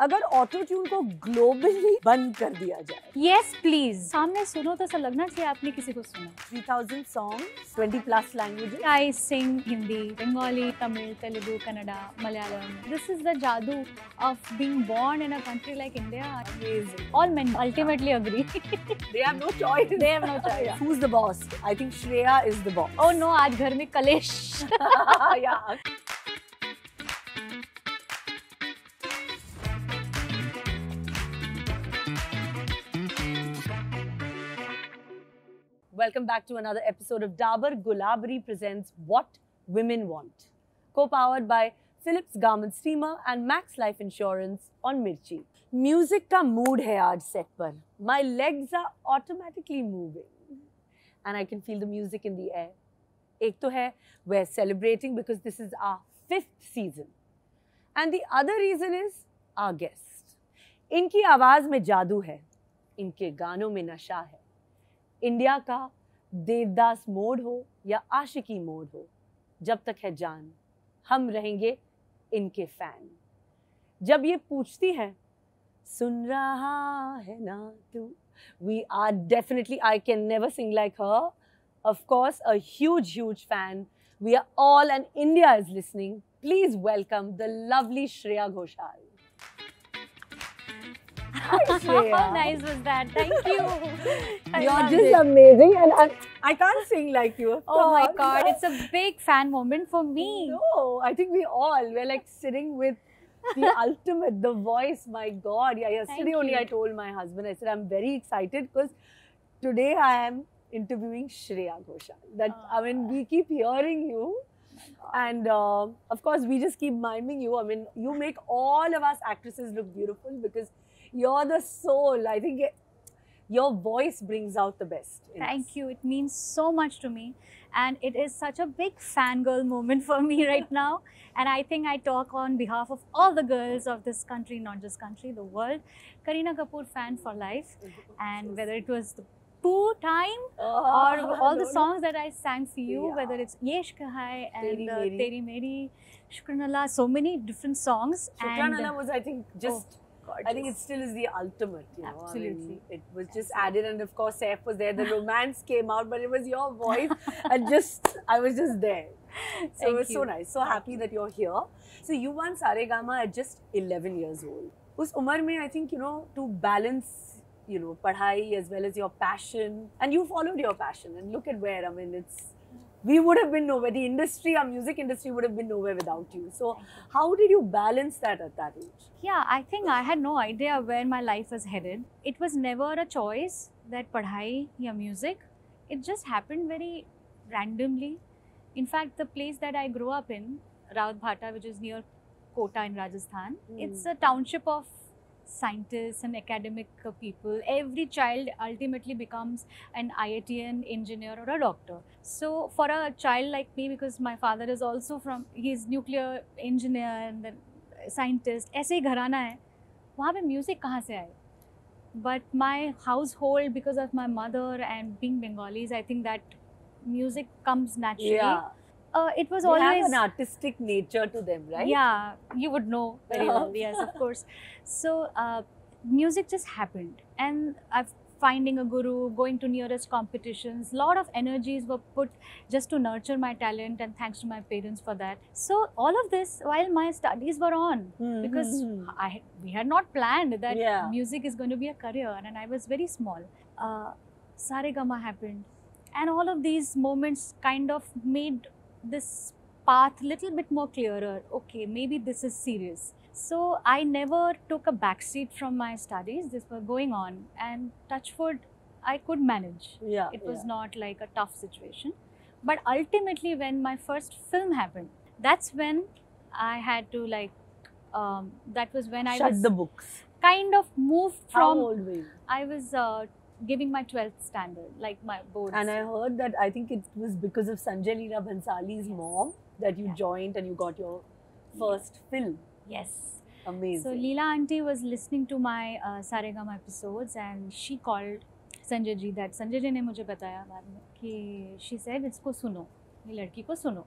अगर auto tune को globally बंद कर दिया जाए, Yes, please. सामने सुनो तो ऐसा लगना चाहिए आपने किसी को सुना. 3000 songs, 20+ languages. I sing Hindi, Bengali, Tamil, Telugu, Kannada, Malayalam. This is the jadoo of being born in a country like India. Amazing. All men ultimately agree. They have no choice. They have no choice. Who's the boss? I think Shreya is the boss. Oh no, आज घर में कलेश. Yeah. Welcome back to another episode of Dabur Gulabari presents What Women Want, co-powered by Philips Garment Steamer and Max Life Insurance on Mirchi. Music का mood है आज set पर. My legs are automatically moving, and I can feel the music in the air. एक तो है we're celebrating because this is our 5th season, and the other reason is our guest. इनकी आवाज में जादू है, इनके गानों में नशा है. इंडिया का देवदास मोड हो या आशिकी मोड हो, जब तक है जान हम रहेंगे इनके फैन. जब ये पूछती हैं सुन रहा है ना तू, we are definitely, I can never sing like her, of course a huge fan. We are all, and India is listening. Please welcome the lovely Shreya Ghoshal. Hi, Shreya. How nice was that? Thank you. I You're loved just it. amazing, and I can't sing like you. Of Oh my course. God, it's a big fan moment for me. No, I think we're like sitting with the ultimate, the voice. My God, yeah. Yesterday Thank only you. I told my husband, I said I'm very excited because today I am interviewing Shreya Ghoshal. I mean, we keep hearing you. And of course, we just keep miming you. I mean, you make all of us actresses look beautiful because you're the soul. I think your voice brings out the best. Thank you. It means so much to me. And it is such a big fangirl moment for me right now. And I think I talk on behalf of all the girls of this country, not just country, the world. Kareena Kapoor fan for life. And whether it was the Pooh time or all the songs that I sang for you, whether it's Ye Ishq Hai and Teri Meri, Shukran Allah, so many different songs. Shukran Allah was, I think, just... Gorgeous. I think it still is the ultimate, you know. Absolutely. I mean, it was just added, and of course Saif was there. The romance came out, but it was your voice, and I was just there. So it was so nice. So happy that you're here. So you won Saregama at just 11 years old. Us umar mein, I think, you know, to balance, you know, padhai as well as your passion, and you followed your passion, and look at where, I mean, we would have been nowhere. The industry, our music industry would have been nowhere without you. So how did you balance that at that age? Yeah, I think I had no idea where my life was headed. It was never a choice that padhai or music. It just happened very randomly. In fact, the place that I grew up in, Rawat Bhata, which is near Kota in Rajasthan, it's a township of scientists and academic people. Every child ultimately becomes an IITian, engineer or a doctor. So for a child like me, because my father is also he's nuclear engineer and then scientist, ऐसे ही घराना है, वहाँ पे music कहाँ से आए? But my household, because of my mother and being Bengalis, I think that music comes naturally. Yeah. It was They always have an artistic nature to them, right? Yeah, you would know very well. Yes, of course. So music just happened, and I've finding a guru, going to nearest competitions. Lot of energies were put just to nurture my talent, and thanks to my parents for that. So all of this while my studies were on, because we had not planned that music is going to be a career, and I was very small. Saregama happened, and all of these moments kind of made this path little bit more clearer. Okay, maybe this is serious. So I never took a backseat from my studies. This was going on, and touch wood, I could manage. Yeah, it was not like a tough situation. But ultimately, when my first film happened, that's when I had to that was when I was the books. Kind of moved from. How old were you? I was giving my 12th standard, like my boards. And I heard that I think it was because of Sanjay Leela Bhansali's mom that you joined and you got your first film. Yes. Amazing. So Leela auntie was listening to my Saregama episodes, and she called Sanjay ji. That Sanjay ji ने मुझे बताया बाद में कि she said इसको सुनो, ये लड़की को सुनो.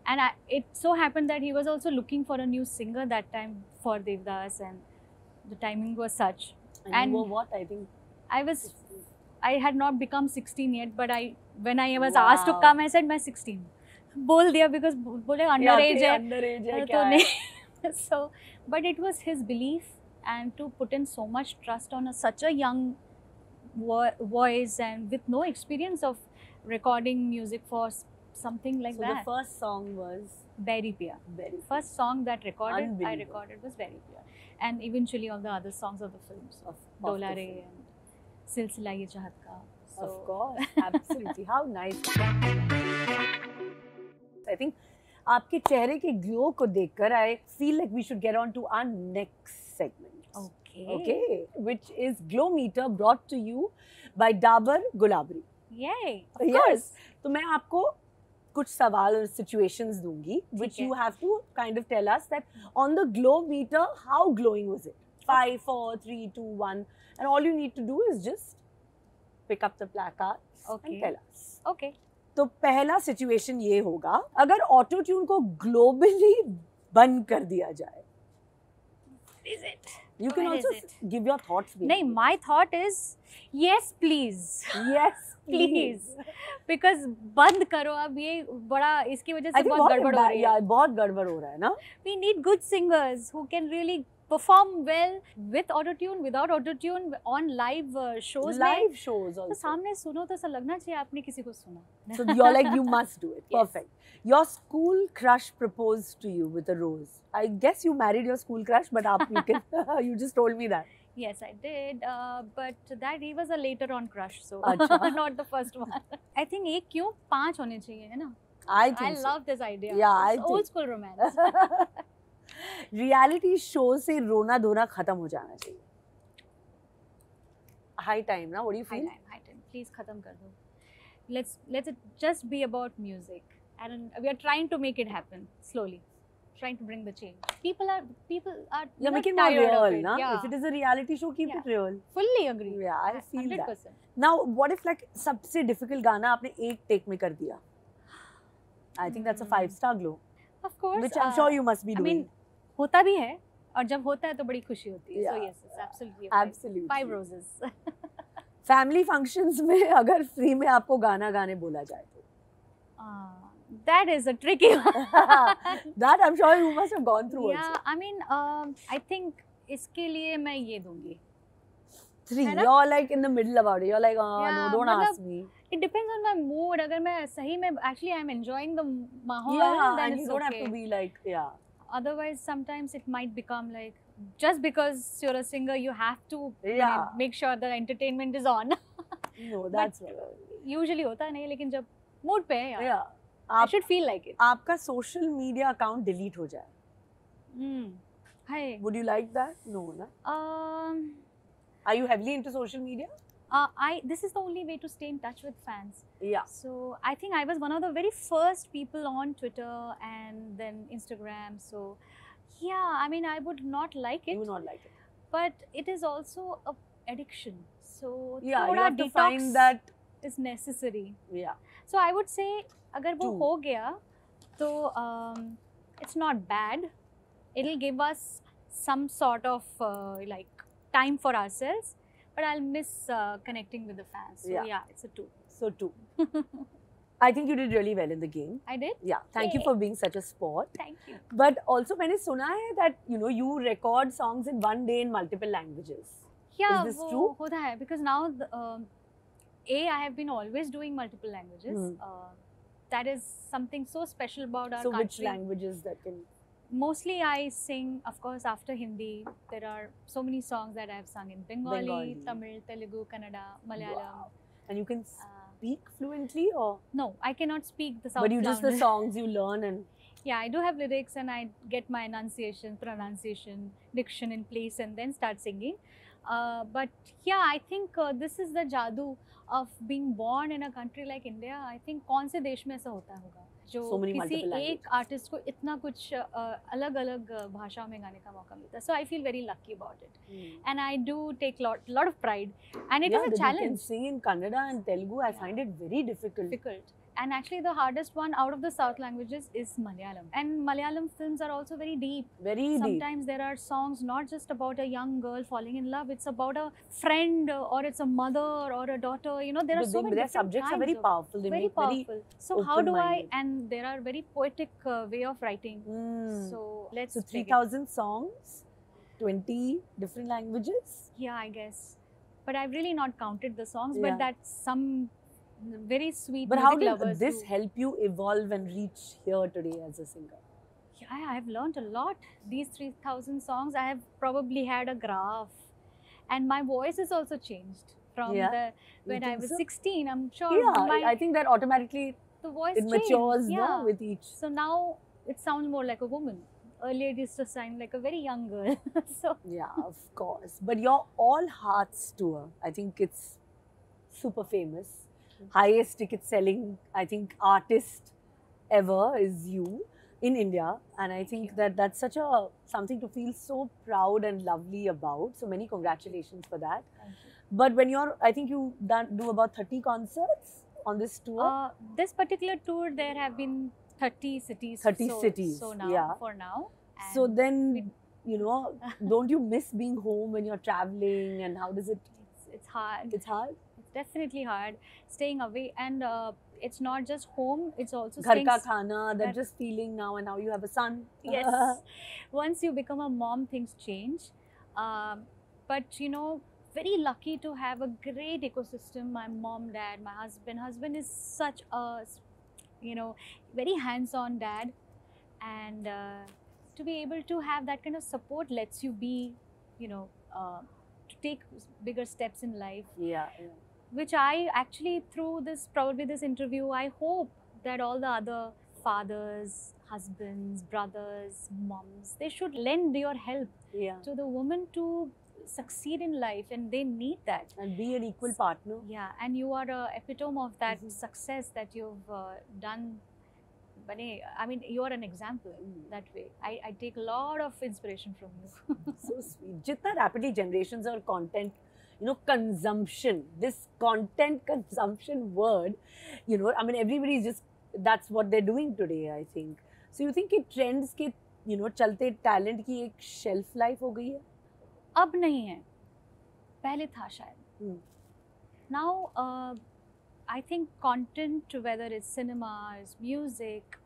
And it so happened that he was also looking for a new singer that time for Devdas, and The timing was such. And you were what? I think I had not become 16 yet, but when I was Wow. asked to come, I said मैं 16. बोल दिया because बोले underage है. underage है तो क्या है? नहीं. So, but it was his belief, and to put in so much trust on such a young voice and with no experience of recording music for something like So that. the first song was Berry Pia. Berry. First song that I Unbelievable. recorded was Berry Pia, and eventually all the other songs of the films of the Dola Re film. and Silsila Ye Chahat Ka. So, Of course, absolutely. How nice. I think आपके चेहरे के glow को देखकर I feel like we should get on to our next segment. Okay. Okay, which is Glow Meter brought to you by Dabur Gulabri. Yay. Of Yes. course. तो मैं आपको कुछ सवाल और situations दूंगी, which है. you have to kind of tell us that on the Glow Meter, how glowing was it? 5, 4, 3, 2, 1, and all you need to do is just pick up the placards Okay. and tell us. Okay. तो पहला situation ये होगा, अगर auto tune को globally बंद कर दिया जाए. Is it? You can Where is also it? give your thoughts. नहीं, my thought is yes, please. Yes, Please. Because बंद करो अब, ये बड़ा इसकी वजह I से think बहुत गड़बड़ हो रही है. yeah, बहुत गड़बड़ हो रहा है ना. We need good singers who can really perform well with autotune, without autotune, on live shows. Live shows तो also. सामने सुनो तो ऐसा लगना चाहिए आपने किसी को सुना. So you're like, you must do it. Yes. Perfect. Your school crush proposed to you with a rose. I guess you married your school crush, but you can, you just told me that. Yes, I did. But that he was a later on crush, so अच्छा. not the first one. I think एक क्यों 5 होने चाहिए, है ना? I think I so. love this idea. Yeah, I It's old think. school romance. Reality show से रोना धोना खत्म हो जाना चाहिए. हाई टाइम ना. What do you High feel? time, high time. Please खत्म कर दो. Let's it just be about music, and we are trying to make it happen slowly. Trying to bring the change. People are Yeah, not make it more tired of real, it. na? Yeah. If it is a reality show, keep Yeah. it real. Fully agree. Yeah, I feel that. 100%. Now, what if like सबसे difficult गाना आपने एक take में कर दिया? I think that's a 5-star glow, Of course. which I'm sure you must be I doing. mean, होता भी है, और जब होता है तो बड़ी खुशी होती है. So Yeah. yes, it's absolutely. Absolutely. 5 roses. Family functions में अगर free में आपको गाना गाने बोला जाए तो. That is a tricky one. That I'm sure you must have gone through Yeah, also. I mean, I think इसके लिए मैं ये दूंगी. 3, है ना? you're like in the middle about it. You're like, oh Yeah, no, don't मतलब ask me. It depends on my mood. अगर मैं सही में actually I'm enjoying the माहौल, Yeah, then and it's you don't okay. have to be like, yeah. Otherwise, sometimes it might become like just because you're a singer, you have to Yeah. make sure the entertainment is on. No, that's Usually होता नहीं, लेकिन जब mood पे है यार, yeah. I should feel like it. आपका social media account delete हो जाए. Hi. Would you like that? No, na? Are you heavily into social media? This is the only way to stay in touch with fans. Yeah. So I think I was one of the very first people on Twitter and then Instagram. So yeah, I mean, I would not like You it, would not like it. but it is also a addiction. So Yeah, you thoda have to detox find that. is necessary. Yeah. So I would say, अगर वो Two. हो गया, तो it's not bad. It'll give us some sort of like time for ourselves, but I'll miss connecting with the fans. So Yeah. yeah, it's a 2. So 2. I think you did really well in the game. I did. Yeah. Thank you Yay. for being such a sport. Thank you. But also मैंने सुना है that you record songs in one day in multiple languages. Yeah, this वो true? होता है because now I have been always doing multiple languages. That is something so special about our So country. which languages that can? Mostly I sing, of course, after Hindi. There are so many songs that I have sung in Bengali, Bengali. Tamil, Telugu, Kannada, Malayalam. Wow. And you can Uh, speak fluently, or no, I cannot speak the South but you just the language. songs you learn and Yeah, I do have lyrics and I get my enunciation, pronunciation, diction in place and then start singing. But yeah, I think this is the jadoo of being born in a country like India. I think कौन से देश में ऐसा होता होगा जो So many किसी multiple एक आर्टिस्ट को इतना कुछ अलग-अलग भाषाओं में गाने का मौका मिलता है. So I feel very lucky about it. And I do take lot of pride. And it yeah, is a that you can challenge. sing in Kannada and Telugu. I find it very difficult. Difficult. And actually, the hardest one out of the South languages is Malayalam. And Malayalam films are also very deep. Very deep. Sometimes there are songs not just about a young girl falling in love, it's about a friend or it's a mother or a daughter. You know, there are so many Their different subjects are kinds very of- powerful. They very make powerful. So how do I? open-minded. And there are very poetic way of writing. Mm. So let's. So take it. 3,000 songs, 20 different languages. Yeah, I guess. But I've really not counted the songs. Yeah. But that's some very sweet. But how music did lovers this who- help you evolve and reach here today as a singer? Yeah, I've learned a lot. These 3,000 songs, I have probably had a graph. And my voice has also changed from Yeah, the You when I think was so? 16. I'm sure Yeah, I think that automatically the voice it changed. matures Yeah. no, with each. So now it sounds more like a woman. Earlier it used to sound like a very young girl. So Yeah, of course. But your All Hearts tour, I think it's super famous. Highest ticket selling, I think, artist ever is you in India. And I think that that's such a something to feel so proud and lovely about. So many congratulations for that. thank you. But when I think you do about 30 concerts on this tour. This particular tour, there have been 30 cities. 30 so, cities, So now, yeah. for now. So And then, don't you miss being home when you're traveling, and how does it? it's hard. It's hard. It's definitely hard staying away, and it's not just home. It's also Ghar staying. ka khana, that that- just feeling now, and now you have a son. Yes. Once you become a mom, things change. But very lucky to have a great ecosystem. My mom, dad, my husband. Husband is such a, very hands-on dad, and to be able to have that kind of support lets you be, to take bigger steps in life. Yeah. Which I actually, through this interview, I hope that all the other fathers, husbands, brothers, moms, they should lend your help Yeah. to the woman to succeed in life, and they need that. And be an equal partner. Yeah, and you are a epitome of that Mhm. success that you've done. Bane, I mean, you are an example that way. I take a lot of inspiration from you. So sweet. Jitna rapidly generations or content, consumption, this content consumption word, I mean, everybody's just, that's what they're doing today, I think. So you think it trends के, चलते talent की एक shelf life हो गई है? अब नहीं है, पहले था शायद. Now, I think content, whether it's cinemas, music,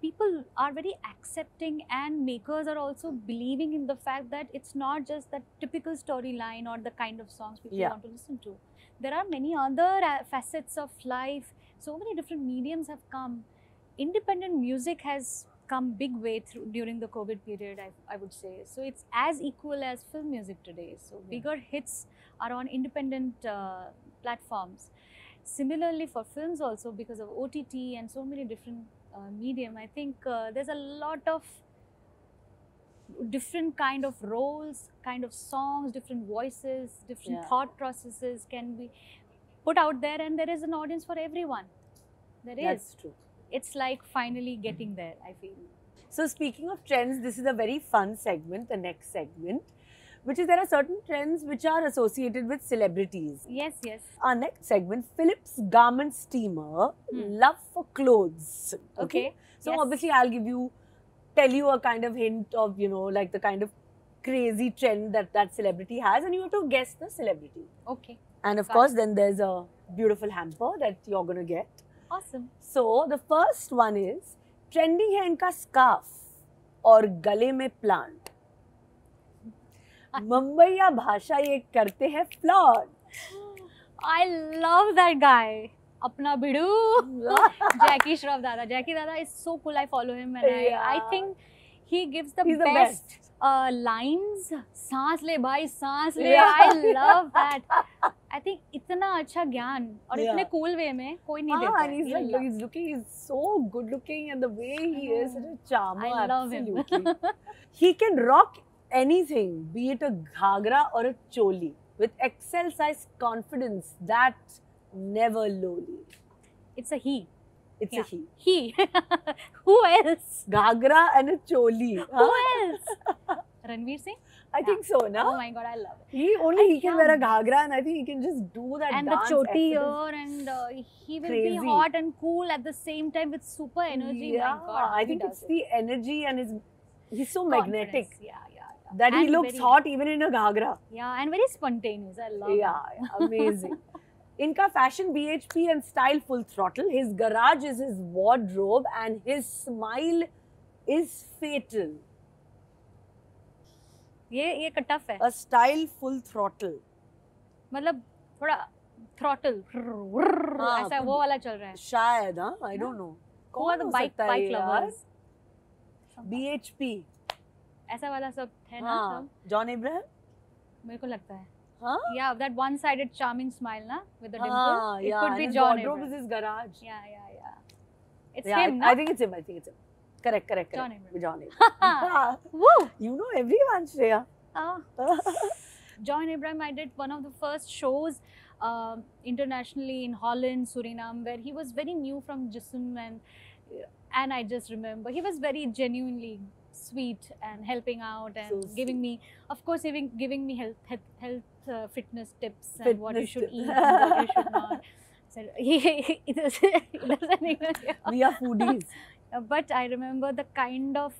people are very accepting, and makers are also believing in the fact that it's not just the typical storyline or the kind of songs people Yeah. want to listen to. There are many other facets of life. So many different mediums have come. Independent music has come big way through during the COVID period, I would say. So it's as equal as film music today. So Yeah. bigger hits are on independent platforms. Similarly for films also, because of OTT and so many different medium, I think there's a lot of different kind of roles, kind of songs, different voices, different Yeah. thought processes can be put out there, and there is an audience for everyone. There is. That's true. It's like finally getting there, I feel. So speaking of trends, this is a very fun segment, the next segment, which is there are certain trends which are associated with celebrities. Yes, yes. Our next segment, Philips Garment Steamer, love for clothes. Okay. So Yes. obviously I'll tell you a kind of hint of, like the kind of crazy trend that celebrity has, and you have to guess the celebrity. Okay. And of Got course, it. then there's a beautiful hamper that you're going to get. Awesome. So the first one is, trending है इनका scarf और गले में plant. मुंबईया भाषा ये करते हैं flaunt. I love that guy. Apna Bidu. Jackie Shroff Dada. Jackie Dada is so cool. I follow him, and I Yeah. think he gives the He's the best lines. सांस ले भाई, सांस ले. Yeah. I love that. I think इतना अच्छा ज्ञान और Yeah. इतने cool way में कोई नहीं देता. And he's You love- he's so good looking, and the way he is such a charmer. I love him. Absolutely. He can rock anything, be it a ghagra or a choli, with XL size confidence that never lowly. It's a he. It's Yeah. a he. He. Who else? Ghagra and a choli. Who else? Ranveer Singh? I think so, no? Oh my god, I love it. He can wear a ghagra, and I think he can just do that And dance the choti effortless. here, and he will Crazy. be hot and cool at the same time with super energy. Yeah, My god, I he think does it's it. the energy and he's so magnetic Confidence. Yeah. that he And looks very- hot even in a ghagra. Yeah, and very spontaneous. I love Yeah, it. amazing. Inka fashion BHP and style full throttle. His garage is his wardrobe and his smile is fatal. ये tough है. A style full throttle. मतलब थोड़ा throttle हाँ, ऐसा वो वाला चल रहा है. शायद, हाँ, I don't know. Who are the bike lovers? BHP. ऐसा वाला सब है ना हाँ, सब. John Abraham. मेरे को लगता है. हाँ. Yeah, that one-sided charming smile na with the dimple. हाँ, It yeah, could and be his John wardrobe Abraham. is his garage. Yeah. It's Yeah, him, I na? think it's him. Correct. John Abraham. John Abraham. Woo! You know everyone, Shreya. John Abraham, I did one of the first shows internationally in Holland, Suriname, where he was very new from JISM, and I just remember he was very genuinely sweet and helping out and So giving me, of course, giving me health fitness tips and what you Fitness should tips. eat and what you should not. So he doesn't even. We are foodies. But I remember the kind of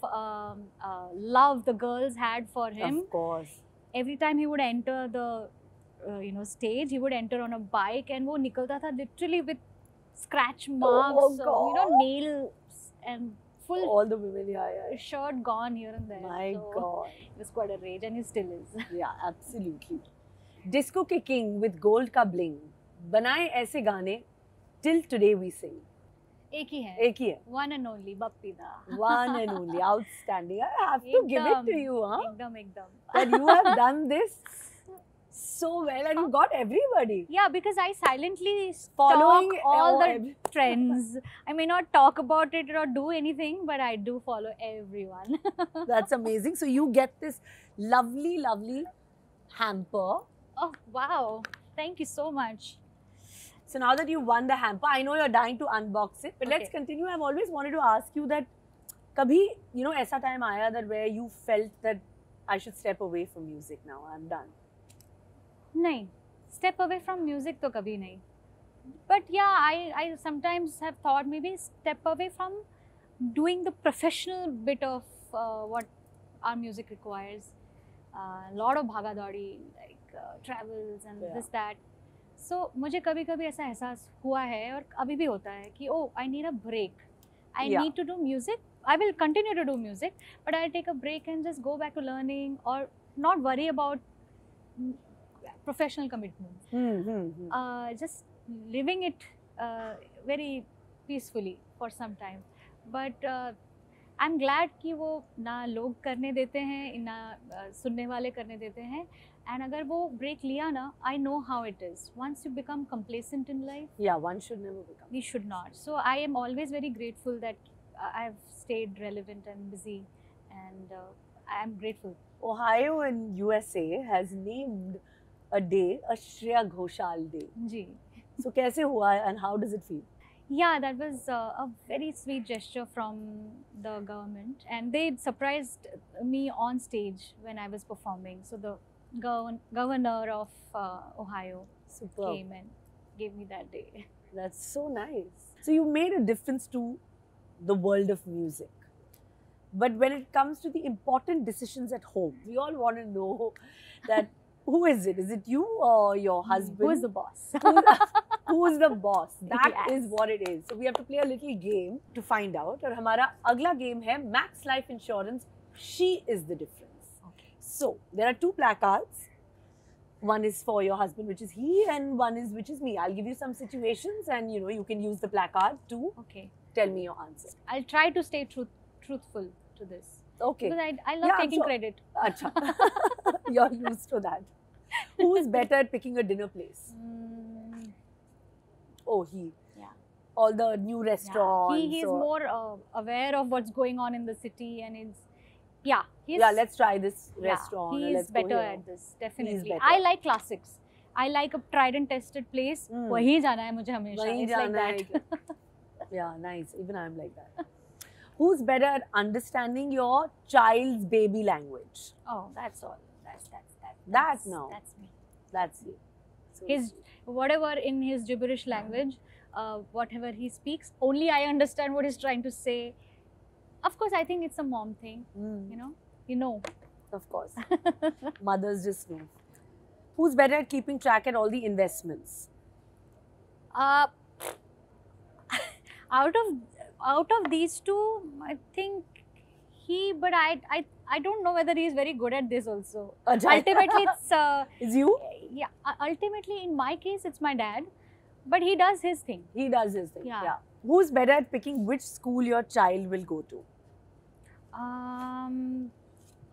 love the girls had for him. Of course. Every time he would enter the stage, he would enter on a bike and वो निकलता था literally with scratch marks, God. nails and full All the women, yeah. shirt gone here and there. My So God. it was quite a rage, and he still is. Yeah, absolutely. Disco के king with gold का bling. बनाए ऐसे गाने till today we sing. एक ही है. एक ही है. One and only Bappi Da. One and only. Outstanding. I have to give it to you, huh? एकदम. That you have done this so well and you got everybody. Yeah, because I silently Following stalk all the every- trends. I may not talk about it or do anything, but I do follow everyone. That's amazing. So you get this lovely, lovely hamper. Oh, wow. Thank you so much. So now that you've won the hamper, I know you're dying to unbox it. But let's Okay. continue. I've always wanted to ask you that, kabhi, aisa time aaya that where you felt that I should step away from music now. I'm done. नहीं, step away from music तो कभी नहीं. But yeah, I sometimes have thought maybe step away from doing the professional bit of what our music requires. A lot of bhaga daudi, like travels and this that. So मुझे कभी-कभी ऐसा एहसास हुआ है और अभी भी होता है कि oh, I need a break. I need to do music. I will continue to do music, but I'll take a break and just go back to learning or not worry about professional commitments. Just living it very peacefully for some time. But I'm glad कि वो ना लोग करने देते हैं ना सुनने वाले करने देते हैं. And अगर वो break लिया ना, I know how it is. Once you become complacent in life, Yeah, one should never become. we should not. So I am always very grateful that I've stayed relevant and busy, and I am grateful. Ohio in USA has named a day a Shreya Ghoshal Day. Ji. So कैसे हुआ and how does it feel? Yeah, that was a very sweet gesture from the government, and they surprised me on stage when I was performing. So the governor of Ohio Superb. came and gave me that day. That's so nice. So you made a difference to the world of music. But when it comes to the important decisions at home, we all want to know that who is it? Is it you or your husband? Who is the boss? Who's the boss? That is Yes. what it is. So we have to play a little game to find out. और हमारा अगला game है Max Life Insurance. She is the difference. Okay. So there are two placards. One is for your husband, which is he, and one is which is me. I'll give you some situations, and you can use the placard to Okay. tell me your answer. I'll try to stay truthful to this. Okay. Because I love Yeah, I'm taking sure. credit. Acha. You're used to that. Who's better at picking a dinner place? Oh, he. Yeah. All the new restaurants. He is or- more aware of what's going on in the city, and he's Yeah, let's try this yeah, restaurant. or he is let's go better here. at this, definitely. better. I like classics. I like a tried and tested place. Hmm. वही जाना है मुझे हमेशा. वहीं It's like जाना that. है. Yeah, nice. Even I'm like that. Who's better at understanding your child's baby language? Oh, that's all. That now. That's me. That's you. So His whatever in his gibberish language, whatever he speaks, only I understand what he's trying to say. Of course, I think it's a mom thing. You know. Of course. Mothers just know. Who's better at keeping track at all the investments? Uh, out of these two, I think he. But I don't know whether he's very good at this also. Ultimately, it's is you? Yeah. Ultimately, in my case, it's my dad, but he does his thing. He does his thing. Yeah. Who's better at picking which school your child will go to?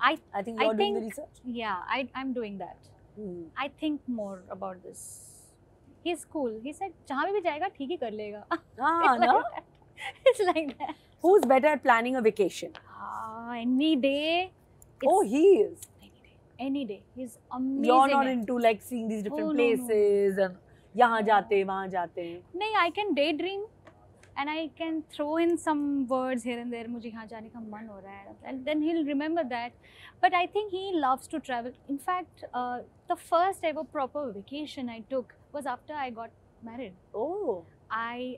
I think you're doing the research. Yeah, I'm doing that. I think more about this. He's cool. He said, "जहाँ भी जाएगा ठीक ही कर लेगा." No? It's like that. Who's better at planning a vacation? Any day. Oh, he is. Any day. He's amazing. You're not into like seeing these different places and यहाँ जाते वहाँ जाते. नहीं, I can daydream and I can throw in some words here and there. मुझे यहाँ जाने का मन हो रहा है, and then he'll remember that. But I think he loves to travel. In fact, the first ever proper vacation I took was after I got married. Oh. I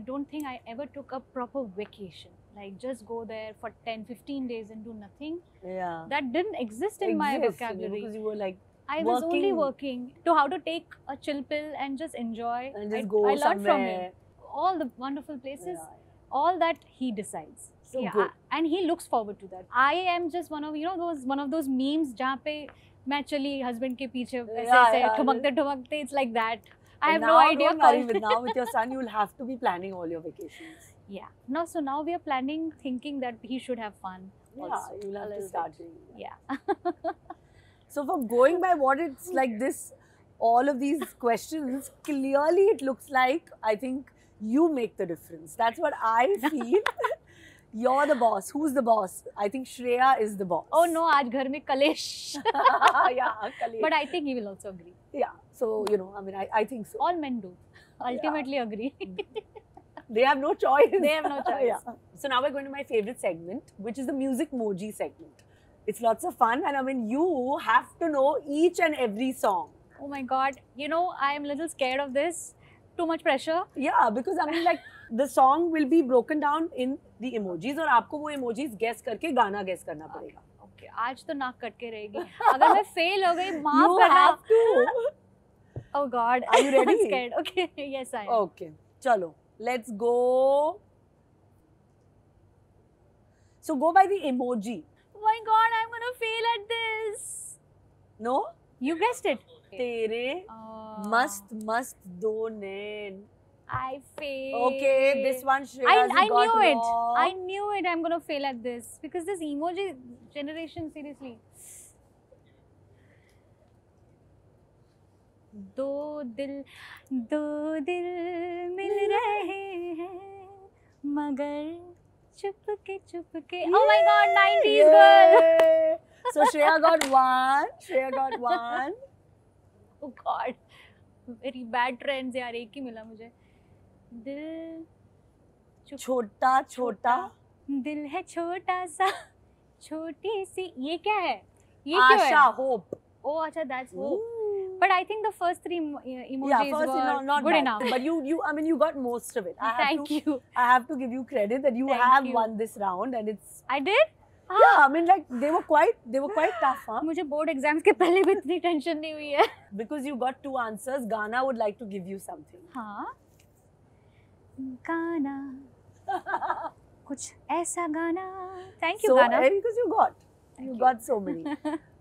don't think I ever took a proper vacation. Like just go there for 10-15 days and do nothing. Yeah. That didn't exist in my vocabulary. Because you were like I was only working to how to take a chill pill and just enjoy. And just go I learned from somewhere. him. All the wonderful places, all that he decides. So good. And he looks forward to that. I am just one of those memes जहाँ पे मैं चली husband के पीछे ऐसे ठुमकते ठुमकते. It's like that. I have no idea. Now with your son, you'll have to be planning all your vacations. Yeah. No, so now we are planning, thinking that he should have fun. Yeah, also, you'll have to start doing that. Yeah. So from going by what it's like this, all of these questions, clearly it looks like, I think you make the difference. That's what I feel. You're the boss. Who's the boss? I think Shreya is the boss. Oh no, आज घर में कलेश. Yeah, कलेश. But I think he will also agree. Yeah. So, I mean, I think so. All men do. Ultimately agree. They have no choice. They have no choice. Yeah. So now we're going to my favorite segment, which is the music moji segment. It's lots of fun, and I mean, you have to know each and every song. Oh my God. I am a little scared of this. Too much pressure. Yeah, because I mean, like, the song will be broken down in the emojis, और आपको वो emojis guess करके गाना guess करना पड़ेगा. Okay. आज तो नाक कटके रहेगी. अगर मैं fail हो गई, माफ करना. You have to. Oh God. Are you ready? I'm scared. Okay. Yes, I am. Okay. Chalo. Let's go. So go by the emoji. Oh my God, I'm gonna fail at this. No? You guessed it. तेरे मस्त मस्त दो नैन. I failed. Okay, this one Shreya I got knew it. wrong. I knew it. I'm gonna fail at this because this emoji generation, seriously. दो दिल मिल रहे हैं मगर चुपके. Oh my God, 90s girl. So Shreya got one. Oh God, very bad trends यार. एक ही मिला मुझे. दिल छोटा दिल है छोटा सा छोटी सी. ये क्या है? ये क्यों है? आशा, hope. Oh, अच्छा, that's hope. But I think the first three emojis were not good bad. enough. But you got most of it. Thank you. I have to give you credit that you have won this round, and it's. I did? Yeah, I mean, like they were quite tough, huh? मुझे board exams के पहले भी इतनी tension नहीं हुई है. Because you got 2 answers, Ghana would like to give you something. हाँ. गाना. कुछ ऐसा गाना. Thank you, Ghana. Because you got so many.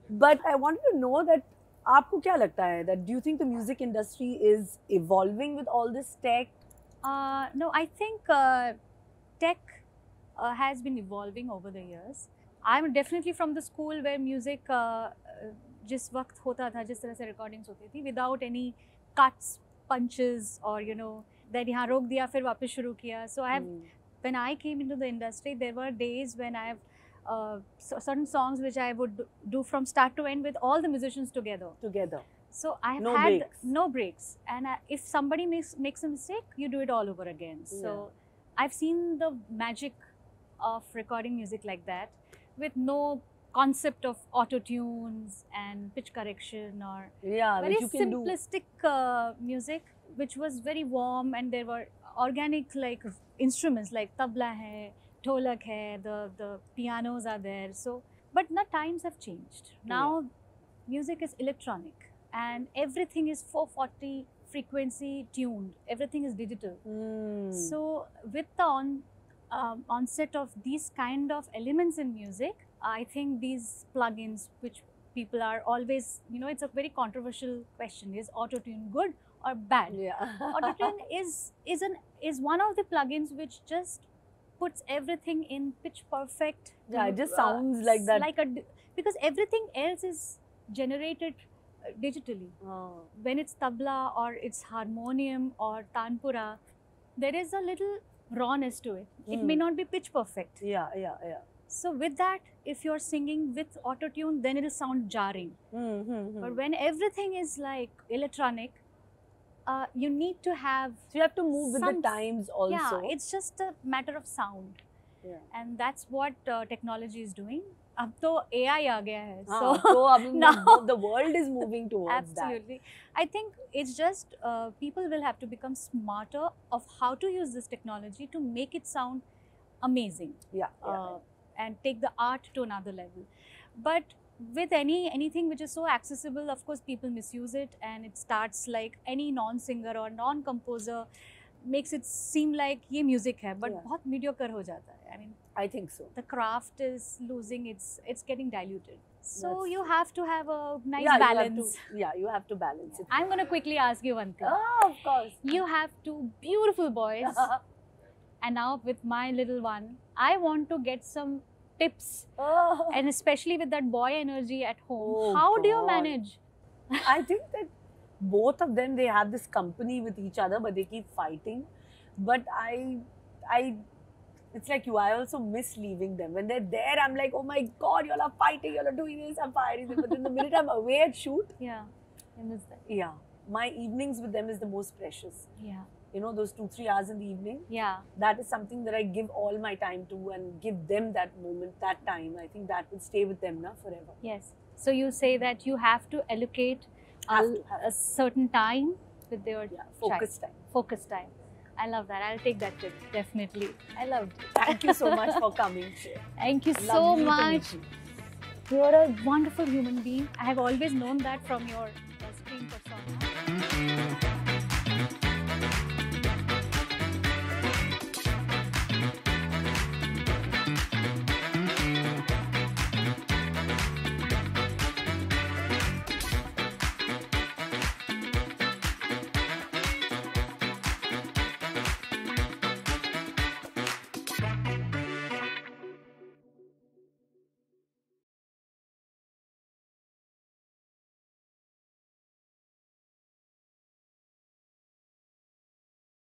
But I wanted to know that आपको क्या लगता है that do you think the music industry is evolving with all this tech? No, I think tech has been evolving over the years. I'm definitely from the school where music जिस वक्त होता था, जिस तरह से recordings होती थी, without any cuts, punches, or that यहाँ रोक दिया फिर वापस शुरू किया. So when I came into the industry, there were days when I have certain songs which I would do from start to end with all the musicians together. So I have had no breaks. And if somebody makes a mistake, you do it all over again. So I've seen the magic of recording music like that with no concept of auto tunes and pitch correction, or Yeah, very like you can do. simplistic music, which was very warm, and there were organic like instruments like tabla hai, dholak hai, the pianos are there. So, but now times have changed. Now music is electronic and everything is 440 frequency tuned. Everything is digital. So with the onset of these kind of elements in music, I think these plugins, which people are always, you know, it's a very controversial question: is auto-tune good or bad? Yeah. Auto-tune is one of the plugins which just puts everything in pitch perfect. Yeah, it just sounds like that. Because everything else is generated digitally. When it's tabla or it's harmonium or tanpura, there is a little rawness to it. It may not be pitch perfect. Yeah. So with that, if you're singing with auto-tune, then it'll sound jarring. But when everything is like electronic, you need to have... So you have to move with the times also. Yeah, it's just a matter of sound. Yeah. And that's what technology is doing. अब तो AI आ गया है. So now the world is moving towards absolutely. I think it's just people will have to become smarter of how to use this technology to make it sound amazing. And take the art to another level. But with anything which is so accessible, of course people misuse it, and it starts like any non-singer or non-composer makes it seem like ये music है, but बहुत mediocre हो जाता है. I mean, I think so. The craft is losing it's getting diluted. So you have to have a nice balance. You have to balance it. I'm going to quickly ask you one thing. Oh, of course. You have two beautiful boys. And now with my little one, I want to get some tips. And especially with that boy energy at home. How do you manage? I think that both of them, they have this company with each other, but they keep fighting. But it's like you, I also miss leaving them. When they're there, I'm like, oh my God, you all are fighting, you all are doing this, I'm fighting them. But then the minute I'm away at shoot, I miss that. Yeah, my evenings with them is the most precious. Yeah. You know, those 2-3 hours in the evening. Yeah. That is something that I give all my time to and give them that moment, that time. I think that will stay with them forever. Yes. So you say that you have to allocate a certain time with their focus time. Focus time. I love that. I'll take that tip, definitely. I loved it. Thank you so much for coming. Thank you so much. You're a wonderful human being. I have always known that from your screen persona.